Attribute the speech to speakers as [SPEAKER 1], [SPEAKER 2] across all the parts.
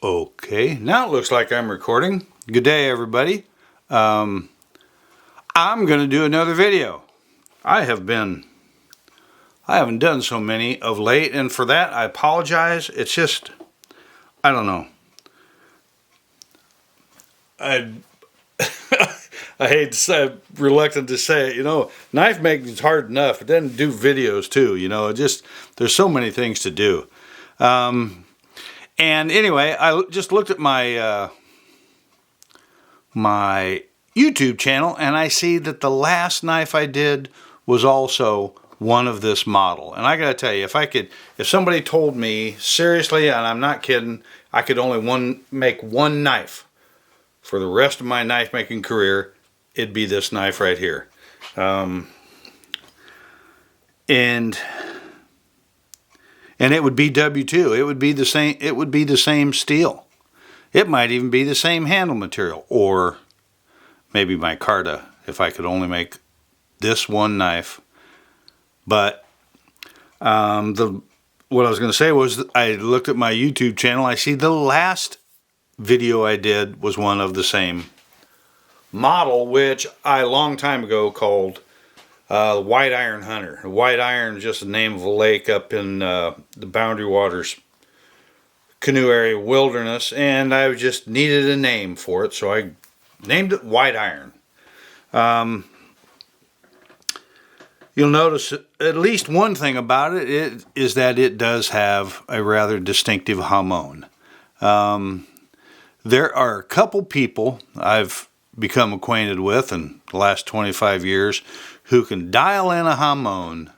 [SPEAKER 1] Okay, now it looks like I'm recording. Good day, everybody. I'm going to do another video. I haven't done so many of late, and for that I apologize. It's just, I don't know. I hate to say, I'm reluctant to say it, knife making is hard enough, but then do videos too, there's so many things to do. And anyway, I just looked at my my YouTube channel, and I see that the last knife I did was also one of this model. And I gotta tell you, if somebody told me seriously, and I'm not kidding, I could only make one knife for the rest of my knife making career, it'd be this knife right here. And it would be W2. It would be the same. It would be the same steel. It might even be the same handle material, or maybe micarta if I could only make this one knife. But what I was going to say was, I looked at my YouTube channel. I see the last video I did was one of the same model, which I a long time ago called the White Iron Hunter. The White Iron is just the name of a lake up in the Boundary Waters canoe area wilderness, and I just needed a name for it, so I named it White Iron. You'll notice at least one thing about it is that it does have a rather distinctive Hamon. There are a couple people I've become acquainted with in the last 25 years who can dial in a Hamon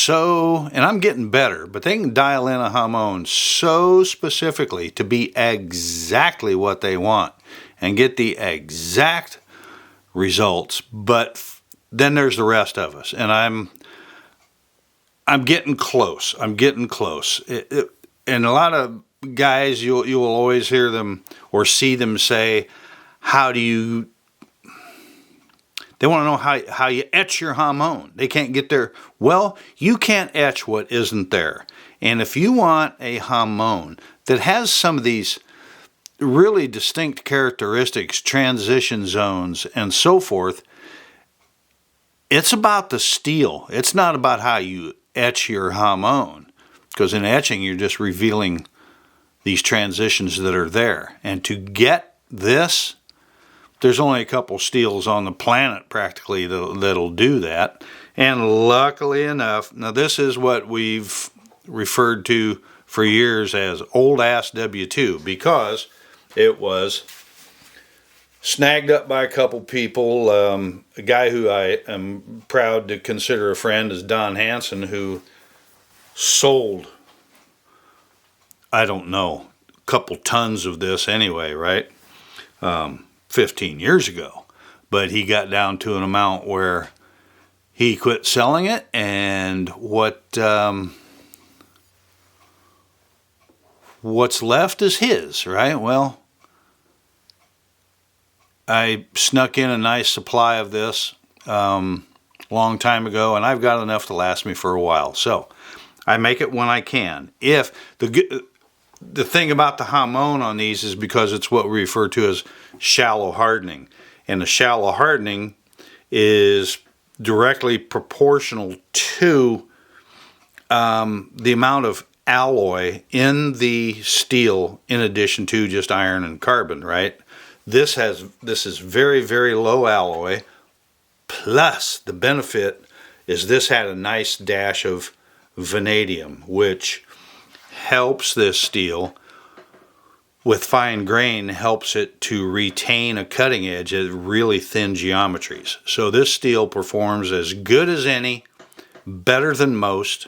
[SPEAKER 1] and I'm getting better, but they can dial in a Hamon so specifically to be exactly what they want and get the exact results. But then there's the rest of us, and I'm getting close. I'm getting close. And a lot of guys, you'll always hear them or see them say, they want to know how you etch your Hamon. They can't get there. Well, you can't etch what isn't there. And if you want a Hamon that has some of these really distinct characteristics, transition zones, and so forth, it's about the steel. It's not about how you etch your Hamon. Because in etching, you're just revealing these transitions that are there. And to get this, there's only a couple steels on the planet practically that'll do that. And luckily enough, now this is what we've referred to for years as old ass W2, because it was snagged up by a couple people. A guy who I am proud to consider a friend is Don Hansen, who sold, I don't know, a couple tons of this anyway, right? 15 years ago, but he got down to an amount where he quit selling it, and what's left is his, right? Well, I snuck in a nice supply of this long time ago, and I've got enough to last me for a while, so I make it when I can. If the thing about the Hamon on these is because it's what we refer to as shallow hardening. And the shallow hardening is directly proportional to the amount of alloy in the steel in addition to just iron and carbon, right? This is very, very low alloy, plus the benefit is this had a nice dash of vanadium, which helps this steel with fine grain, helps it to retain a cutting edge at really thin geometries. So this steel performs as good as any, better than most,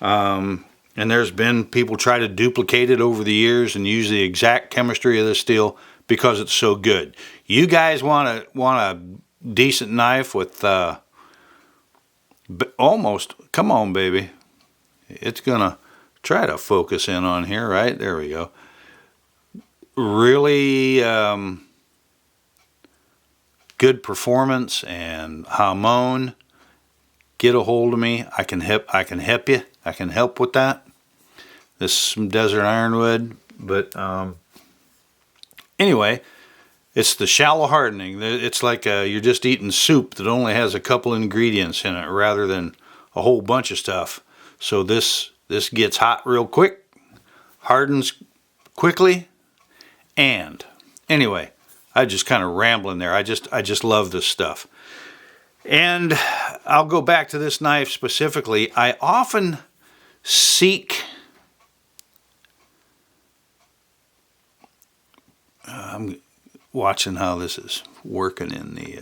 [SPEAKER 1] and there's been people try to duplicate it over the years and use the exact chemistry of this steel because it's so good. You guys want a decent knife with almost, come on baby, it's gonna try to focus in on here, right? There we go. Really good performance and Hamon. Get a hold of me. I can help you. I can help with that. This is some desert ironwood, but Anyway, it's the shallow hardening. It's like you're just eating soup that only has a couple ingredients in it rather than a whole bunch of stuff. So this gets hot real quick, hardens quickly, and anyway, I just kind of rambling there. I just love this stuff. And I'll go back to this knife specifically. I often seek I'm watching how this is working in the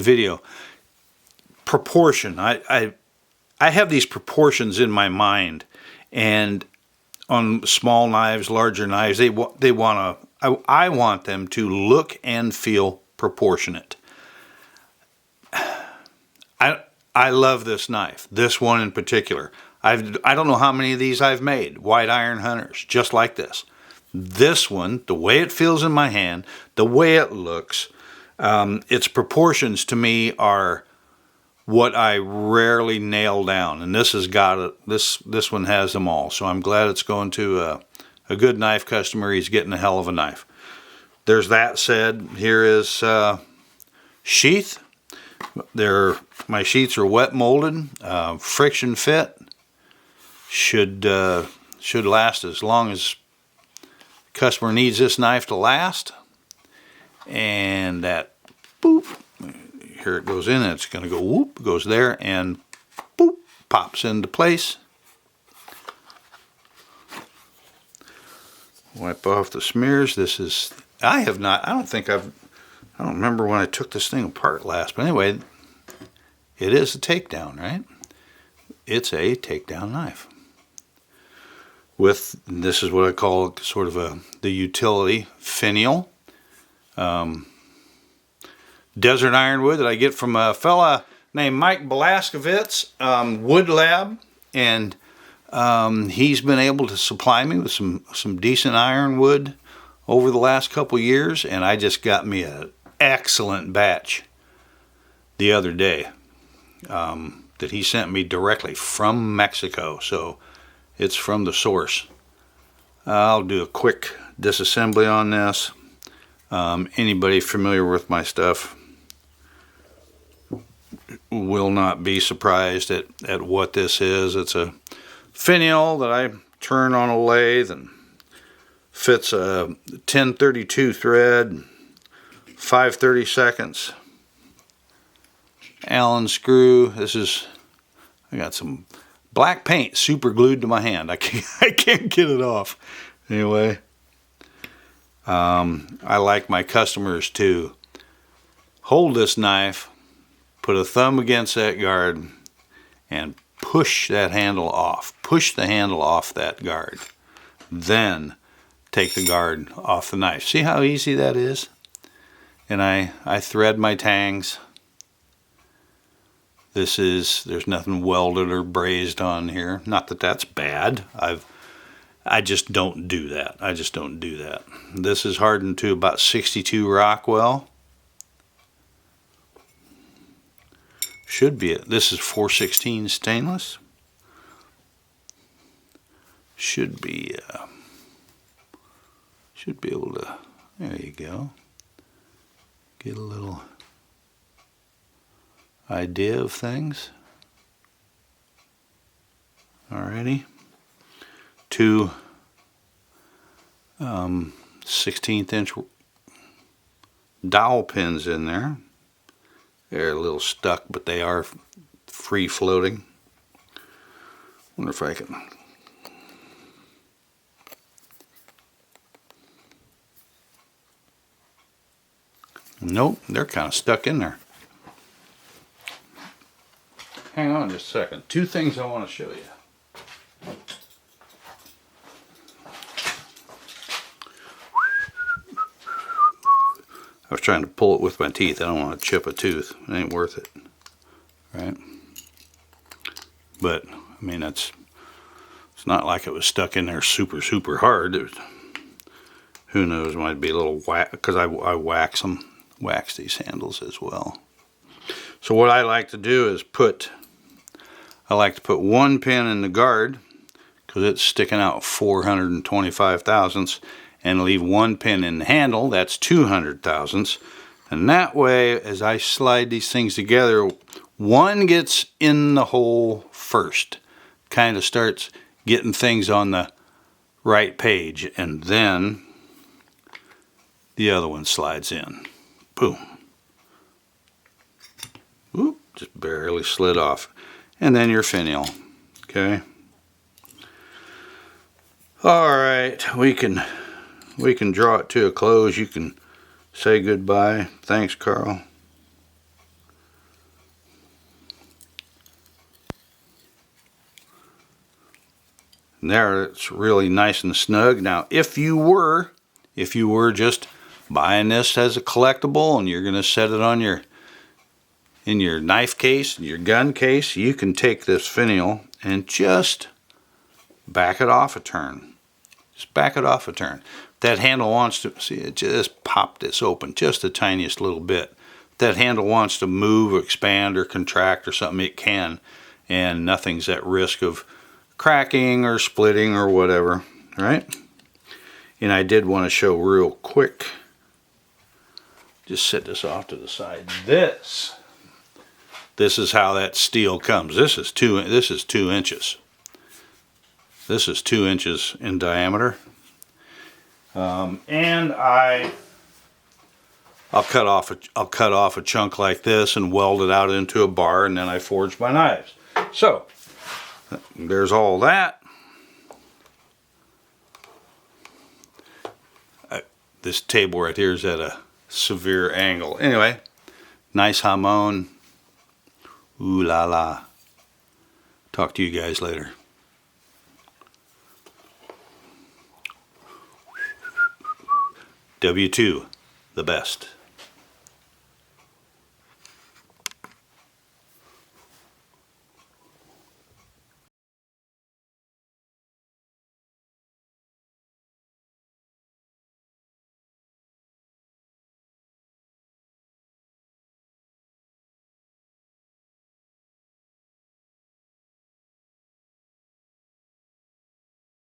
[SPEAKER 1] video. Proportion. I have these proportions in my mind, and on small knives, larger knives, I want them to look and feel proportionate. I love this knife, this one in particular. I don't know how many of these I've made, white iron hunters, just like this. This one, the way it feels in my hand, the way it looks, its proportions to me are what I rarely nail down, and this has got it. This one has them all, so I'm glad it's going to a good knife customer. He's getting a hell of a knife. There's that said. Here is sheath. My sheaths are wet molded, friction fit. Should last as long as the customer needs this knife to last. And that boop, here it goes in, and it's going to go whoop, goes there, and boop, pops into place. Wipe off the smears. I don't remember when I took this thing apart last, but anyway, it is a takedown, right? It's a takedown knife. This is what I call sort of the utility finial. Desert ironwood that I get from a fella named Mike Blaskovitz, Wood Lab, and he's been able to supply me with some decent ironwood over the last couple years, and I just got me an excellent batch the other day that he sent me directly from Mexico, so it's from the source. I'll do a quick disassembly on this. Anybody familiar with my stuff will not be surprised at what this is. It's a finial that I turn on a lathe and fits a 1032 thread, 5/32 Allen screw. I got some black paint super glued to my hand. I can't get it off. Anyway, I like my customers to hold this knife, put a thumb against that guard, and push that handle off. Push the handle off that guard. Then take the guard off the knife. See how easy that is? And I thread my tangs. There's nothing welded or brazed on here. Not that that's bad. I just don't do that. This is hardened to about 62 Rockwell. Should be it. This is 416 stainless. Should be able to. There you go. Get a little idea of things. Alrighty. Two 16th inch dowel pins in there. They're a little stuck, but they are free floating. Wonder if I can. Nope, they're kind of stuck in there. Hang on just a second. Two things I want to show you. I was trying to pull it with my teeth. I don't want to chip a tooth. It ain't worth it. Right? But, I mean, it's not like it was stuck in there super, super hard. Who knows, might be a little whack, because I wax these handles as well. So what I like to do is put one pin in the guard, because it's sticking out 425 thousandths, and leave 1 pin in the handle. That's 200 thousandths. And that way, as I slide these things together, one gets in the hole first. Kind of starts getting things on the right page, and then the other one slides in. Boom. Oop, just barely slid off. And then your finial. Okay. Alright, we can draw it to a close. You can say goodbye. Thanks, Carl. And there, it's really nice and snug. Now, if you were just buying this as a collectible and you're going to set it on in your knife case, your gun case, you can take this finial and just back it off a turn. Just back it off a turn. That handle wants to, see, it just popped this open just the tiniest little bit. If that handle wants to move or expand or contract or something, it can, and nothing's at risk of cracking or splitting or whatever, right? And I did want to show real quick, just set this off to the side. This is how that steel comes. This is 2 inches. This is 2 inches in diameter. And I'll cut off a chunk like this and weld it out into a bar, and then I forge my knives. So there's all that. This table right here is at a severe angle. Anyway, nice Hamon. Ooh la la. Talk to you guys later. W2, the best.